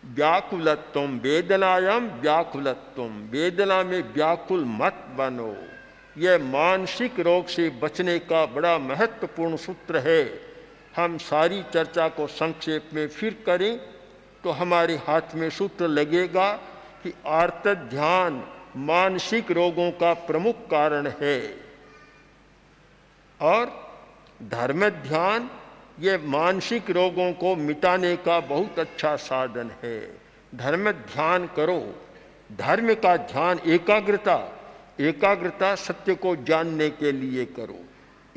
व्याकुलत्वम वेदनायाम व्याकुलत्वम, वेदना में व्याकुल मत बनो। यह मानसिक रोग से बचने का बड़ा महत्वपूर्ण सूत्र है। हम सारी चर्चा को संक्षेप में फिर करें तो हमारे हाथ में सूत्र लगेगा कि आर्त ध्यान मानसिक रोगों का प्रमुख कारण है और धर्म ध्यान ये मानसिक रोगों को मिटाने का बहुत अच्छा साधन है। धर्म ध्यान करो। धर्म का ध्यान एकाग्रता, एकाग्रता सत्य को जानने के लिए करो,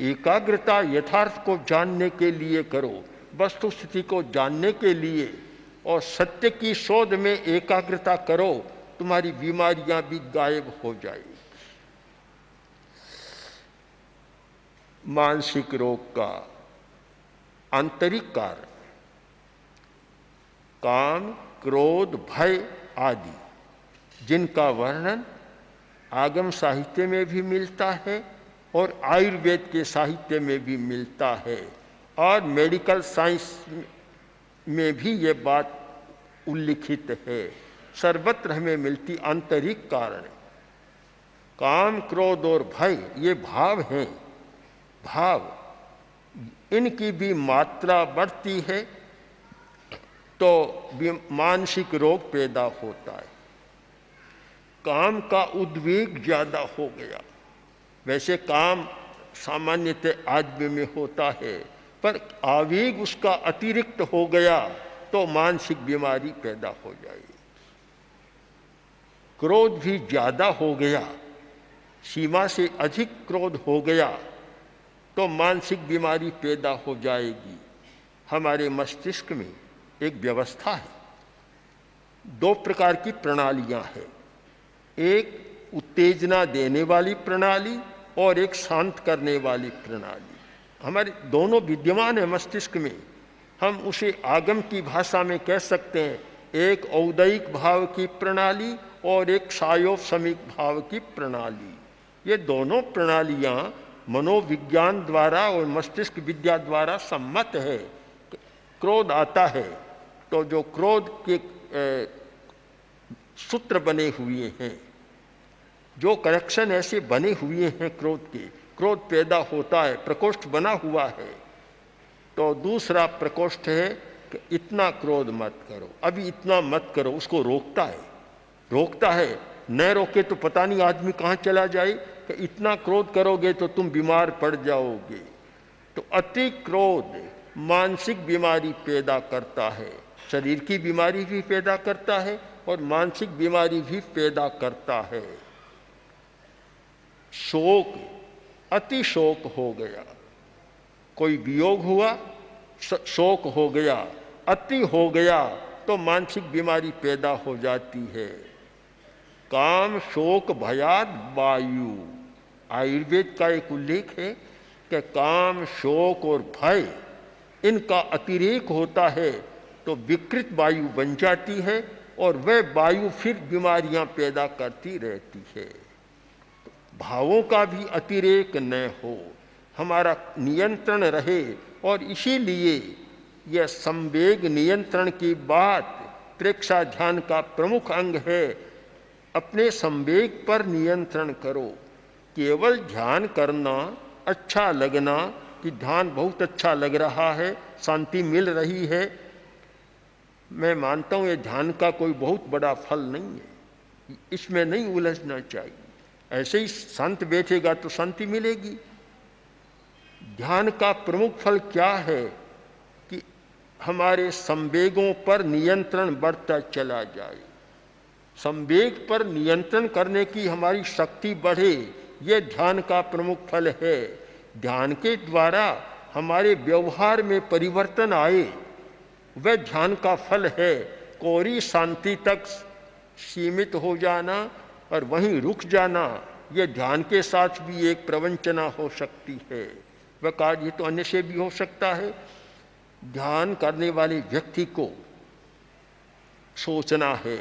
एकाग्रता यथार्थ को जानने के लिए करो, वस्तु स्थिति को जानने के लिए, और सत्य की शोध में एकाग्रता करो, तुम्हारी बीमारियां भी गायब हो जाएगी। मानसिक रोग का आंतरिक कारण काम, क्रोध, भय आदि, जिनका वर्णन आगम साहित्य में भी मिलता है और आयुर्वेद के साहित्य में भी मिलता है और मेडिकल साइंस में भी ये बात उल्लिखित है। सर्वत्र हमें मिलती आंतरिक कारण काम, क्रोध और भय ये भाव हैं। भाव इनकी भी मात्रा बढ़ती है तो मानसिक रोग पैदा होता है। काम का उद्वेग ज्यादा हो गया, वैसे काम सामान्यतः आदमी में होता है, पर आवेग उसका अतिरिक्त हो गया तो मानसिक बीमारी पैदा हो जाएगी। क्रोध भी ज्यादा हो गया, सीमा से अधिक क्रोध हो गया तो मानसिक बीमारी पैदा हो जाएगी। हमारे मस्तिष्क में एक व्यवस्था है, दो प्रकार की प्रणालियां हैं, एक उत्तेजना देने वाली प्रणाली और एक शांत करने वाली प्रणाली। हमारे दोनों विद्यमान है मस्तिष्क में। हम उसे आगम की भाषा में कह सकते हैं, एक औदैहिक भाव की प्रणाली और एक सायोपशमिक भाव की प्रणाली। ये दोनों प्रणालियां मनोविज्ञान द्वारा और मस्तिष्क विद्या द्वारा सम्मत है। क्रोध आता है तो जो क्रोध के सूत्र बने हुए हैं, जो कनेक्शन ऐसे बने हुए हैं क्रोध के, क्रोध पैदा होता है, प्रकोष्ठ बना हुआ है। तो दूसरा प्रकोष्ठ है कि इतना क्रोध मत करो, अभी इतना मत करो, उसको रोकता है। रोकता है, न रोके तो पता नहीं आदमी कहाँ चला जाए कि इतना क्रोध करोगे तो तुम बीमार पड़ जाओगे। तो अति क्रोध मानसिक बीमारी पैदा करता है, शरीर की बीमारी भी पैदा करता है और मानसिक बीमारी भी पैदा करता है। शोक, अति शोक हो गया, कोई वियोग हुआ, शोक हो गया, अति हो गया तो मानसिक बीमारी पैदा हो जाती है। काम, शोक, भयाद, वायु, आयुर्वेद का एक उल्लेख है कि काम, शोक और भय इनका अतिरेक होता है तो विकृत वायु बन जाती है और वह वायु फिर बीमारियां पैदा करती रहती है। भावों का भी अतिरेक न हो, हमारा नियंत्रण रहे। और इसीलिए यह संवेग नियंत्रण की बात प्रेक्षा ध्यान का प्रमुख अंग है। अपने संवेग पर नियंत्रण करो। केवल ध्यान करना, अच्छा लगना कि ध्यान बहुत अच्छा लग रहा है, शांति मिल रही है, मैं मानता हूँ ये ध्यान का कोई बहुत बड़ा फल नहीं है, इसमें नहीं उलझना चाहिए। ऐसे ही शांत बैठेगा तो शांति मिलेगी। ध्यान का प्रमुख फल क्या है कि हमारे संवेगों पर नियंत्रण बढ़ता चला जाए, संवेग पर नियंत्रण करने की हमारी शक्ति बढ़े, यह ध्यान का प्रमुख फल है। ध्यान के द्वारा हमारे व्यवहार में परिवर्तन आए, वह ध्यान का फल है। कोरी शांति तक सीमित हो जाना और वहीं रुक जाना, यह ध्यान के साथ भी एक प्रवंचना हो सकती है। वह कार्य तो अन्य से भी हो सकता है। ध्यान करने वाले व्यक्ति को सोचना है,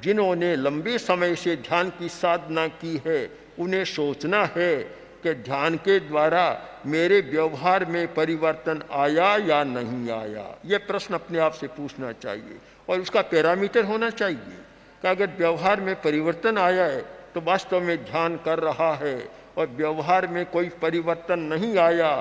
जिन्होंने लंबे समय से ध्यान की साधना की है उन्हें सोचना है कि ध्यान के द्वारा मेरे व्यवहार में परिवर्तन आया या नहीं आया। ये प्रश्न अपने आप से पूछना चाहिए और उसका पैरामीटर होना चाहिए कि अगर व्यवहार में परिवर्तन आया है तो वास्तव में ध्यान कर रहा है, और व्यवहार में कोई परिवर्तन नहीं आया,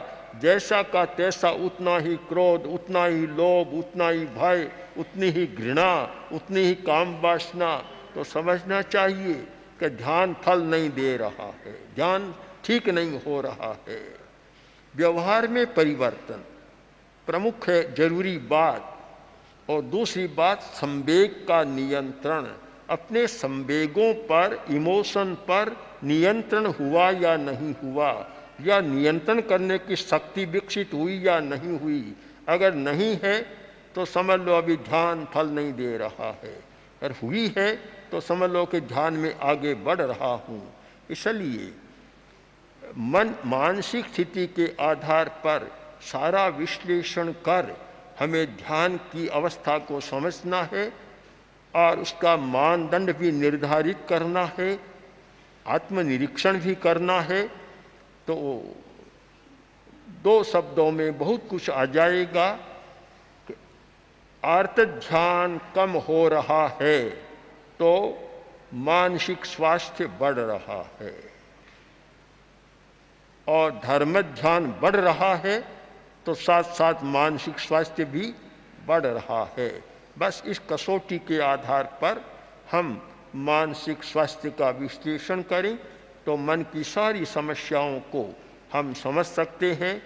जैसा का तैसा उतना ही क्रोध, उतना ही लोभ, उतना ही भय, उतनी ही घृणा, उतनी ही काम वासना, तो समझना चाहिए कि ध्यान फल नहीं दे रहा है, ध्यान ठीक नहीं हो रहा है। व्यवहार में परिवर्तन प्रमुख है, जरूरी बात। और दूसरी बात, संवेग का नियंत्रण। अपने संवेगों पर, इमोशन पर नियंत्रण हुआ या नहीं हुआ, या नियंत्रण करने की शक्ति विकसित हुई या नहीं हुई। अगर नहीं है तो समझ लो अभी ध्यान फल नहीं दे रहा है, अगर हुई है तो समझ लो कि ध्यान में आगे बढ़ रहा हूँ। इसलिए मन मानसिक स्थिति के आधार पर सारा विश्लेषण कर हमें ध्यान की अवस्था को समझना है और उसका मानदंड भी निर्धारित करना है, आत्मनिरीक्षण भी करना है। तो दो शब्दों में बहुत कुछ आ जाएगा कि आर्त ध्यान कम हो रहा है तो मानसिक स्वास्थ्य बढ़ रहा है, और धर्म ध्यान बढ़ रहा है तो साथ साथ मानसिक स्वास्थ्य भी बढ़ रहा है। बस इस कसौटी के आधार पर हम मानसिक स्वास्थ्य का विश्लेषण करें तो मन की सारी समस्याओं को हम समझ सकते हैं।